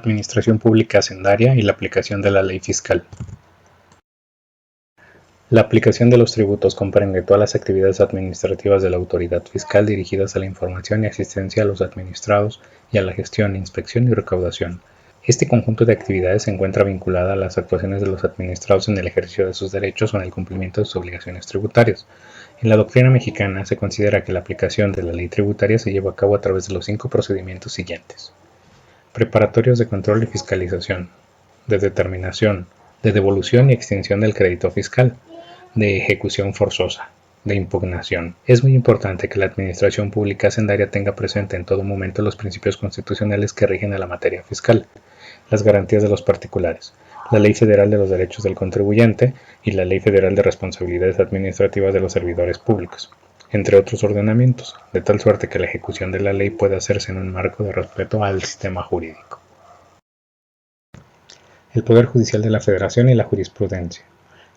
Administración Pública Hacendaria y la aplicación de la ley fiscal. La aplicación de los tributos comprende todas las actividades administrativas de la autoridad fiscal dirigidas a la información y asistencia a los administrados y a la gestión, inspección y recaudación. Este conjunto de actividades se encuentra vinculada a las actuaciones de los administrados en el ejercicio de sus derechos o en el cumplimiento de sus obligaciones tributarias. En la doctrina mexicana se considera que la aplicación de la ley tributaria se lleva a cabo a través de los 5 procedimientos siguientes: preparatorios de control y fiscalización, de determinación, de devolución y extinción del crédito fiscal, de ejecución forzosa, de impugnación. Es muy importante que la Administración Pública Hacendaria tenga presente en todo momento los principios constitucionales que rigen a la materia fiscal, las garantías de los particulares, la Ley Federal de los Derechos del Contribuyente y la Ley Federal de Responsabilidades Administrativas de los Servidores Públicos, entre otros ordenamientos, de tal suerte que la ejecución de la ley pueda hacerse en un marco de respeto al sistema jurídico. El Poder Judicial de la Federación y la jurisprudencia.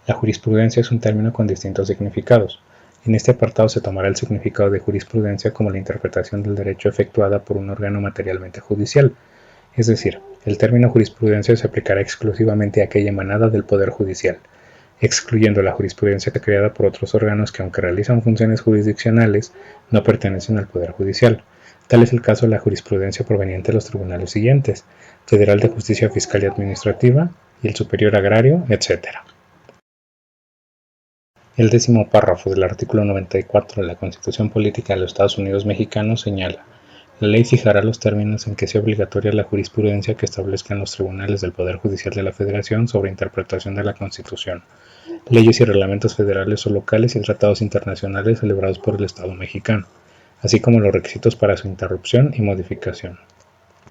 La jurisprudencia es un término con distintos significados. En este apartado se tomará el significado de jurisprudencia como la interpretación del derecho efectuada por un órgano materialmente judicial, es decir, el término jurisprudencia se aplicará exclusivamente a aquella emanada del Poder Judicial, excluyendo la jurisprudencia creada por otros órganos que, aunque realizan funciones jurisdiccionales, no pertenecen al Poder Judicial. Tal es el caso de la jurisprudencia proveniente de los tribunales siguientes: Federal de Justicia Fiscal y Administrativa y el Superior Agrario, etc. El 10º párrafo del artículo 94 de la Constitución Política de los Estados Unidos Mexicanos señala: la ley fijará los términos en que sea obligatoria la jurisprudencia que establezcan los tribunales del Poder Judicial de la Federación sobre interpretación de la Constitución, leyes y reglamentos federales o locales y tratados internacionales celebrados por el Estado mexicano, así como los requisitos para su interrupción y modificación.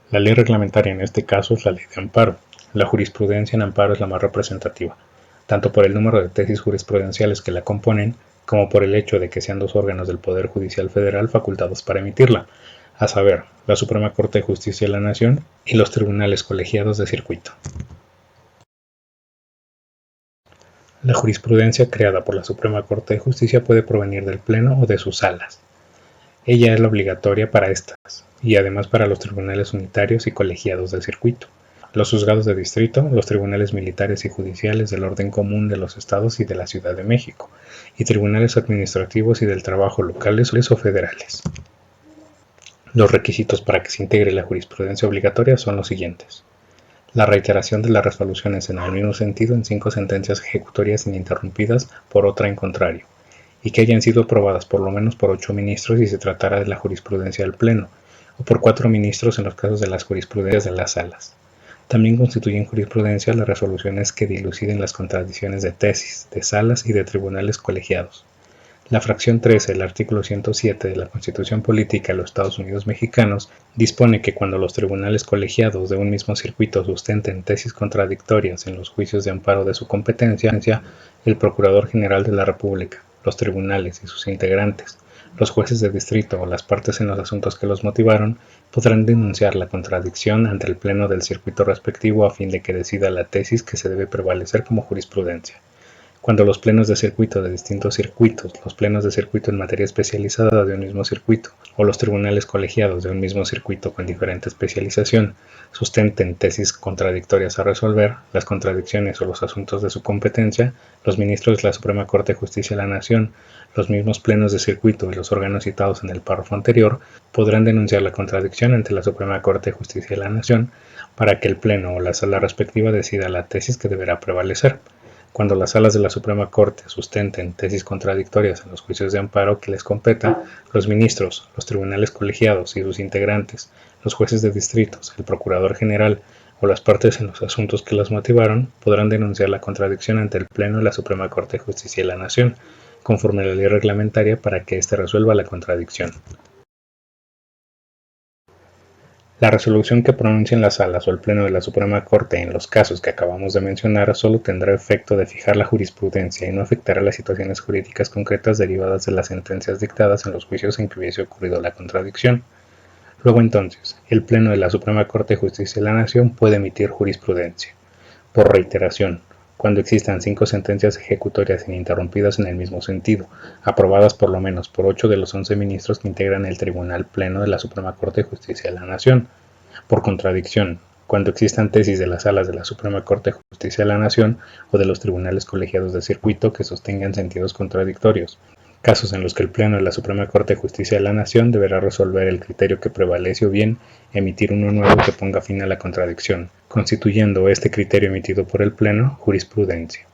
La ley reglamentaria en este caso es la Ley de Amparo. La jurisprudencia en amparo es la más representativa, tanto por el número de tesis jurisprudenciales que la componen, como por el hecho de que sean 2 órganos del Poder Judicial Federal facultados para emitirla, a saber, la Suprema Corte de Justicia de la Nación y los tribunales colegiados de circuito. La jurisprudencia creada por la Suprema Corte de Justicia puede provenir del Pleno o de sus salas. Ella es la obligatoria para estas, y además para los tribunales unitarios y colegiados del circuito, los juzgados de distrito, los tribunales militares y judiciales del orden común de los estados y de la Ciudad de México, y tribunales administrativos y del trabajo locales o federales. Los requisitos para que se integre la jurisprudencia obligatoria son los siguientes: la reiteración de las resoluciones en el mismo sentido en 5 sentencias ejecutorias ininterrumpidas por otra en contrario, y que hayan sido aprobadas por lo menos por 8 ministros si se tratara de la jurisprudencia del Pleno, o por 4 ministros en los casos de las jurisprudencias de las salas. También constituyen jurisprudencia las resoluciones que diluciden las contradicciones de tesis, de salas y de tribunales colegiados. La fracción 13 del artículo 107 de la Constitución Política de los Estados Unidos Mexicanos dispone que cuando los tribunales colegiados de un mismo circuito sustenten tesis contradictorias en los juicios de amparo de su competencia, el Procurador General de la República, los tribunales y sus integrantes, los jueces de distrito o las partes en los asuntos que los motivaron, podrán denunciar la contradicción ante el Pleno del circuito respectivo a fin de que decida la tesis que se debe prevalecer como jurisprudencia. Cuando los plenos de circuito de distintos circuitos, los plenos de circuito en materia especializada de un mismo circuito, o los tribunales colegiados de un mismo circuito con diferente especialización, sustenten tesis contradictorias a resolver, las contradicciones o los asuntos de su competencia, los ministros de la Suprema Corte de Justicia de la Nación, los mismos plenos de circuito y los órganos citados en el párrafo anterior, podrán denunciar la contradicción ante la Suprema Corte de Justicia de la Nación para que el pleno o la sala respectiva decida la tesis que deberá prevalecer. Cuando las salas de la Suprema Corte sustenten tesis contradictorias en los juicios de amparo que les competa, los ministros, los tribunales colegiados y sus integrantes, los jueces de distritos, el Procurador General o las partes en los asuntos que los motivaron, podrán denunciar la contradicción ante el Pleno de la Suprema Corte de Justicia de la Nación, conforme a la ley reglamentaria para que éste resuelva la contradicción. La resolución que pronuncien las salas o el Pleno de la Suprema Corte en los casos que acabamos de mencionar solo tendrá efecto de fijar la jurisprudencia y no afectará las situaciones jurídicas concretas derivadas de las sentencias dictadas en los juicios en que hubiese ocurrido la contradicción. Luego entonces, el Pleno de la Suprema Corte de Justicia de la Nación puede emitir jurisprudencia. Por reiteración, cuando existan 5 sentencias ejecutorias ininterrumpidas en el mismo sentido, aprobadas por lo menos por 8 de los 11 ministros que integran el Tribunal Pleno de la Suprema Corte de Justicia de la Nación. Por contradicción, cuando existan tesis de las salas de la Suprema Corte de Justicia de la Nación o de los tribunales colegiados de circuito que sostengan sentidos contradictorios, casos en los que el Pleno de la Suprema Corte de Justicia de la Nación deberá resolver el criterio que prevalece o bien emitir uno nuevo que ponga fin a la contradicción, constituyendo este criterio emitido por el Pleno jurisprudencia.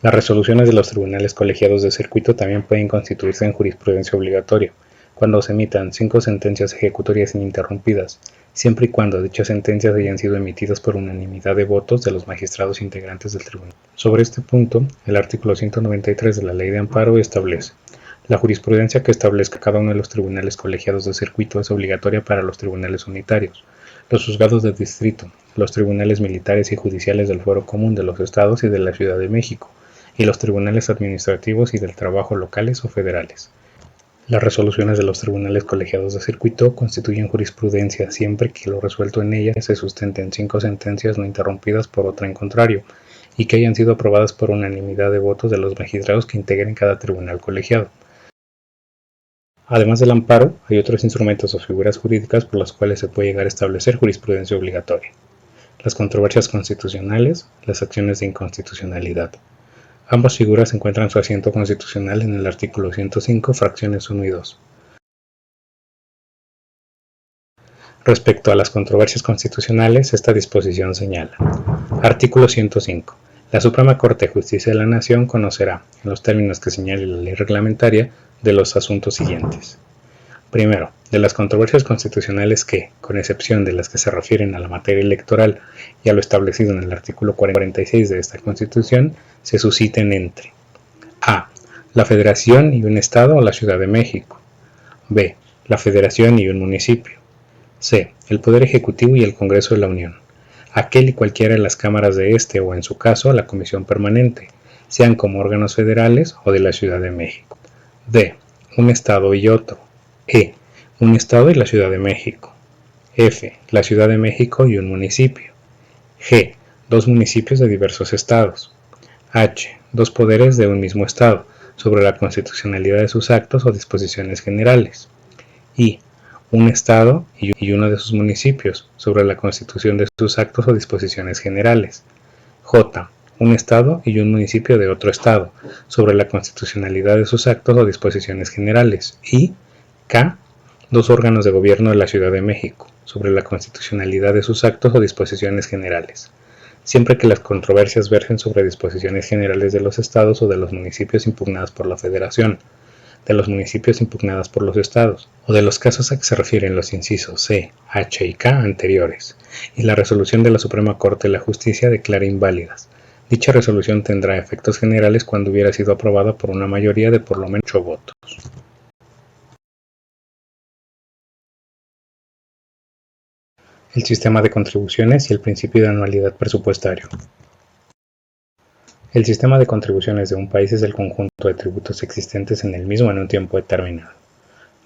Las resoluciones de los tribunales colegiados de circuito también pueden constituirse en jurisprudencia obligatoria, cuando se emitan 5 sentencias ejecutorias ininterrumpidas, siempre y cuando dichas sentencias hayan sido emitidas por unanimidad de votos de los magistrados integrantes del tribunal. Sobre este punto, el artículo 193 de la Ley de Amparo establece: la jurisprudencia que establezca cada uno de los tribunales colegiados de circuito es obligatoria para los tribunales unitarios, los juzgados de distrito, los tribunales militares y judiciales del Fuero Común de los Estados y de la Ciudad de México, y los tribunales administrativos y del trabajo locales o federales. Las resoluciones de los tribunales colegiados de circuito constituyen jurisprudencia siempre que lo resuelto en ellas se sustente en 5 sentencias no interrumpidas por otra en contrario, y que hayan sido aprobadas por unanimidad de votos de los magistrados que integren cada tribunal colegiado. Además del amparo, hay otros instrumentos o figuras jurídicas por las cuales se puede llegar a establecer jurisprudencia obligatoria: las controversias constitucionales, las acciones de inconstitucionalidad. Ambas figuras encuentran su asiento constitucional en el artículo 105, fracciones 1 y 2. Respecto a las controversias constitucionales, esta disposición señala: artículo 105. La Suprema Corte de Justicia de la Nación conocerá, en los términos que señale la ley reglamentaria, de los asuntos siguientes. Primero, de las controversias constitucionales que, con excepción de las que se refieren a la materia electoral y a lo establecido en el artículo 46 de esta Constitución, se susciten entre: a. la Federación y un Estado o la Ciudad de México; b. la Federación y un municipio; c. el Poder Ejecutivo y el Congreso de la Unión, aquel y cualquiera de las cámaras de este o, en su caso, la Comisión Permanente, sean como órganos federales o de la Ciudad de México; d. un Estado y otro; e. un Estado y la Ciudad de México; f. la Ciudad de México y un municipio; g. dos municipios de diversos estados; h. dos poderes de un mismo estado, sobre la constitucionalidad de sus actos o disposiciones generales; i. un estado y uno de sus municipios, sobre la constitución de sus actos o disposiciones generales; j. un estado y un municipio de otro estado, sobre la constitucionalidad de sus actos o disposiciones generales; y k. dos órganos de gobierno de la Ciudad de México, sobre la constitucionalidad de sus actos o disposiciones generales, siempre que las controversias versen sobre disposiciones generales de los estados o de los municipios impugnadas por la Federación, de los municipios impugnadas por los estados, o de los casos a que se refieren los incisos c, h y k anteriores, y la resolución de la Suprema Corte de la Justicia declara inválidas. Dicha resolución tendrá efectos generales cuando hubiera sido aprobada por una mayoría de por lo menos 8 votos. El sistema de contribuciones y el principio de anualidad presupuestario. El sistema de contribuciones de un país es el conjunto de tributos existentes en el mismo en un tiempo determinado.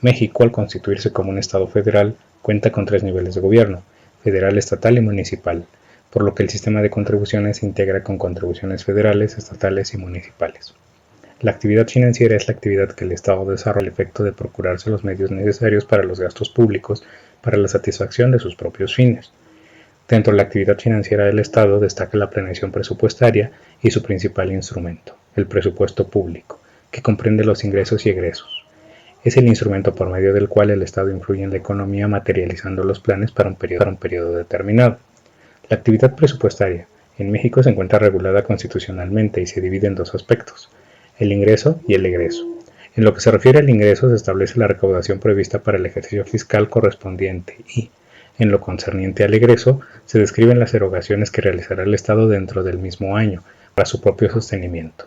México, al constituirse como un Estado federal, cuenta con 3 niveles de gobierno: federal, estatal y municipal, por lo que el sistema de contribuciones se integra con contribuciones federales, estatales y municipales. La actividad financiera es la actividad que el Estado desarrolla al efecto de procurarse los medios necesarios para los gastos públicos para la satisfacción de sus propios fines. Dentro de la actividad financiera del Estado destaca la planeación presupuestaria y su principal instrumento, el presupuesto público, que comprende los ingresos y egresos. Es el instrumento por medio del cual el Estado influye en la economía materializando los planes para un periodo determinado. La actividad presupuestaria en México se encuentra regulada constitucionalmente y se divide en 2 aspectos: el ingreso y el egreso. En lo que se refiere al ingreso, se establece la recaudación prevista para el ejercicio fiscal correspondiente y, en lo concerniente al egreso, se describen las erogaciones que realizará el Estado dentro del mismo año para su propio sostenimiento.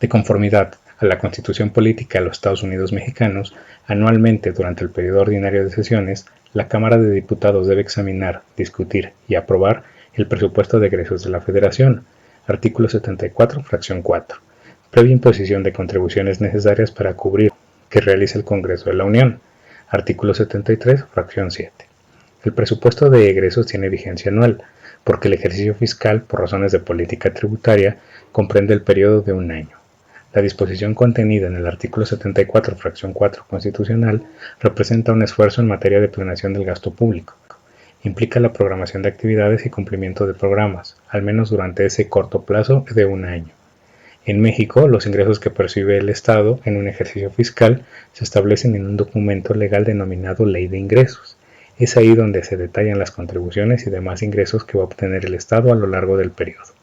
De conformidad a la Constitución Política de los Estados Unidos Mexicanos, anualmente durante el periodo ordinario de sesiones, la Cámara de Diputados debe examinar, discutir y aprobar el presupuesto de egresos de la Federación, artículo 74, fracción 4, previa imposición de contribuciones necesarias para cubrir que realice el Congreso de la Unión, artículo 73, fracción 7. El presupuesto de egresos tiene vigencia anual, porque el ejercicio fiscal, por razones de política tributaria, comprende el periodo de un año. La disposición contenida en el artículo 74, fracción 4 constitucional, representa un esfuerzo en materia de planeación del gasto público. Implica la programación de actividades y cumplimiento de programas, al menos durante ese corto plazo de un año. En México, los ingresos que percibe el Estado en un ejercicio fiscal se establecen en un documento legal denominado Ley de Ingresos. Es ahí donde se detallan las contribuciones y demás ingresos que va a obtener el Estado a lo largo del periodo.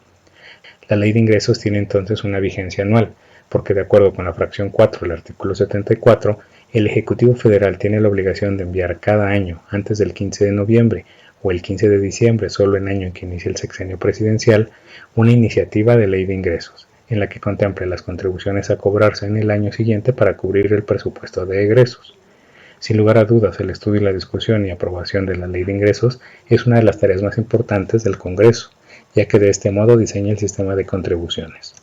La Ley de Ingresos tiene entonces una vigencia anual, porque de acuerdo con la fracción 4 del artículo 74, el Ejecutivo Federal tiene la obligación de enviar cada año, antes del 15 de noviembre o el 15 de diciembre, solo en año en que inicie el sexenio presidencial, una iniciativa de Ley de Ingresos, en la que contemple las contribuciones a cobrarse en el año siguiente para cubrir el presupuesto de egresos. Sin lugar a dudas, el estudio y la discusión y aprobación de la Ley de Ingresos es una de las tareas más importantes del Congreso, ya que de este modo diseña el sistema de contribuciones.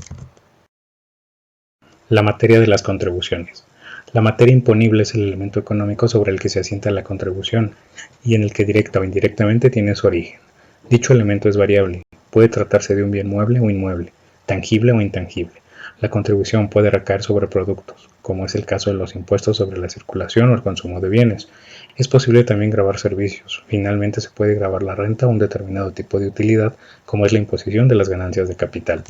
La materia de las contribuciones. La materia imponible es el elemento económico sobre el que se asienta la contribución y en el que directa o indirectamente tiene su origen. Dicho elemento es variable, puede tratarse de un bien mueble o inmueble, tangible o intangible. La contribución puede recaer sobre productos, como es el caso de los impuestos sobre la circulación o el consumo de bienes. Es posible también gravar servicios. Finalmente se puede gravar la renta o un determinado tipo de utilidad, como es la imposición de las ganancias de capital.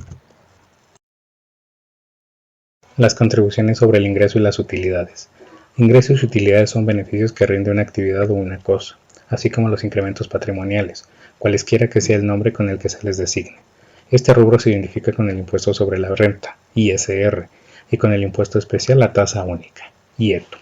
Las contribuciones sobre el ingreso y las utilidades. Ingresos y utilidades son beneficios que rinde una actividad o una cosa, así como los incrementos patrimoniales, cualesquiera que sea el nombre con el que se les designe. Este rubro se identifica con el impuesto sobre la renta, ISR, y con el impuesto especial la tasa única, IETU.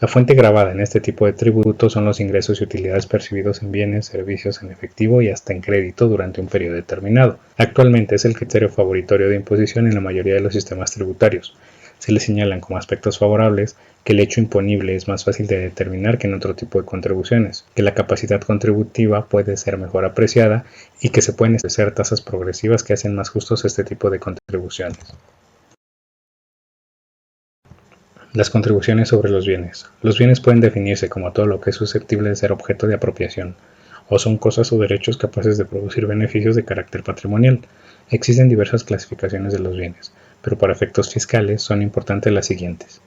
La fuente gravada en este tipo de tributos son los ingresos y utilidades percibidos en bienes, servicios en efectivo y hasta en crédito durante un periodo determinado. Actualmente es el criterio favoritorio de imposición en la mayoría de los sistemas tributarios. Se le señalan como aspectos favorables que el hecho imponible es más fácil de determinar que en otro tipo de contribuciones, que la capacidad contributiva puede ser mejor apreciada y que se pueden establecer tasas progresivas que hacen más justos este tipo de contribuciones. Las contribuciones sobre los bienes. Los bienes pueden definirse como todo lo que es susceptible de ser objeto de apropiación, o son cosas o derechos capaces de producir beneficios de carácter patrimonial. Existen diversas clasificaciones de los bienes, pero para efectos fiscales son importantes las siguientes.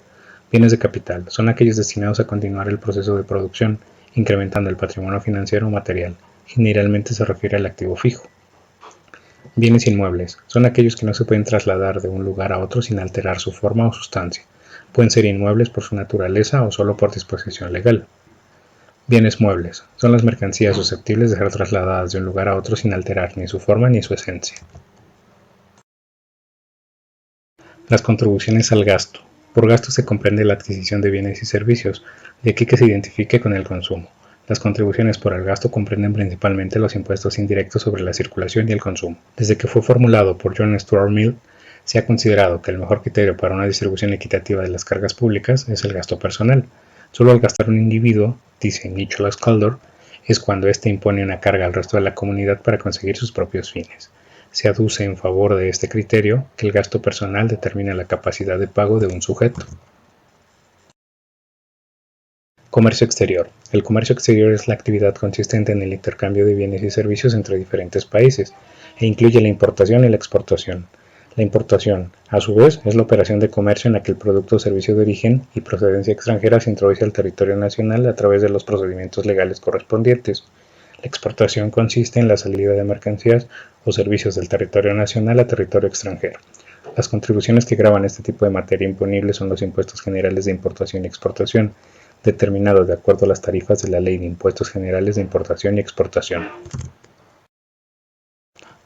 Bienes de capital son aquellos destinados a continuar el proceso de producción, incrementando el patrimonio financiero o material. Generalmente se refiere al activo fijo. Bienes inmuebles son aquellos que no se pueden trasladar de un lugar a otro sin alterar su forma o sustancia. Pueden ser inmuebles por su naturaleza o solo por disposición legal. Bienes muebles son las mercancías susceptibles de ser trasladadas de un lugar a otro sin alterar ni su forma ni su esencia. Las contribuciones al gasto. Por gasto se comprende la adquisición de bienes y servicios, de aquí que se identifique con el consumo. Las contribuciones por el gasto comprenden principalmente los impuestos indirectos sobre la circulación y el consumo. Desde que fue formulado por John Stuart Mill, se ha considerado que el mejor criterio para una distribución equitativa de las cargas públicas es el gasto personal. Solo al gastar un individuo, dice Nicholas Calder, es cuando éste impone una carga al resto de la comunidad para conseguir sus propios fines. Se aduce en favor de este criterio que el gasto personal determina la capacidad de pago de un sujeto. Comercio exterior. El comercio exterior es la actividad consistente en el intercambio de bienes y servicios entre diferentes países e incluye la importación y la exportación. La importación, a su vez, es la operación de comercio en la que el producto o servicio de origen y procedencia extranjera se introduce al territorio nacional a través de los procedimientos legales correspondientes. La exportación consiste en la salida de mercancías o servicios del territorio nacional a territorio extranjero. Las contribuciones que gravan este tipo de materia imponible son los impuestos generales de importación y exportación, determinados de acuerdo a las tarifas de la Ley de Impuestos Generales de Importación y Exportación.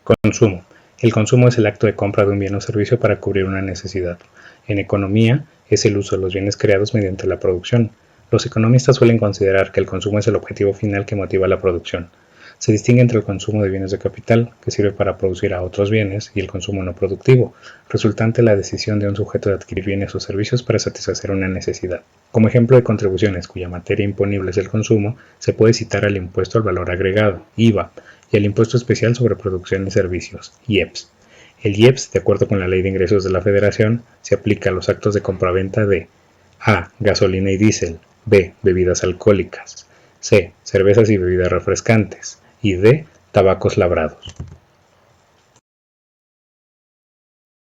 Consumo. El consumo es el acto de compra de un bien o servicio para cubrir una necesidad. En economía, es el uso de los bienes creados mediante la producción. Los economistas suelen considerar que el consumo es el objetivo final que motiva la producción. Se distingue entre el consumo de bienes de capital, que sirve para producir a otros bienes, y el consumo no productivo, resultante de la decisión de un sujeto de adquirir bienes o servicios para satisfacer una necesidad. Como ejemplo de contribuciones cuya materia imponible es el consumo, se puede citar al impuesto al valor agregado, IVA, y el impuesto especial sobre producción y servicios, IEPS. El IEPS, de acuerdo con la Ley de Ingresos de la Federación, se aplica a los actos de compraventa de A. Gasolina y diésel, B. Bebidas alcohólicas, C. Cervezas y bebidas refrescantes y D. Tabacos labrados.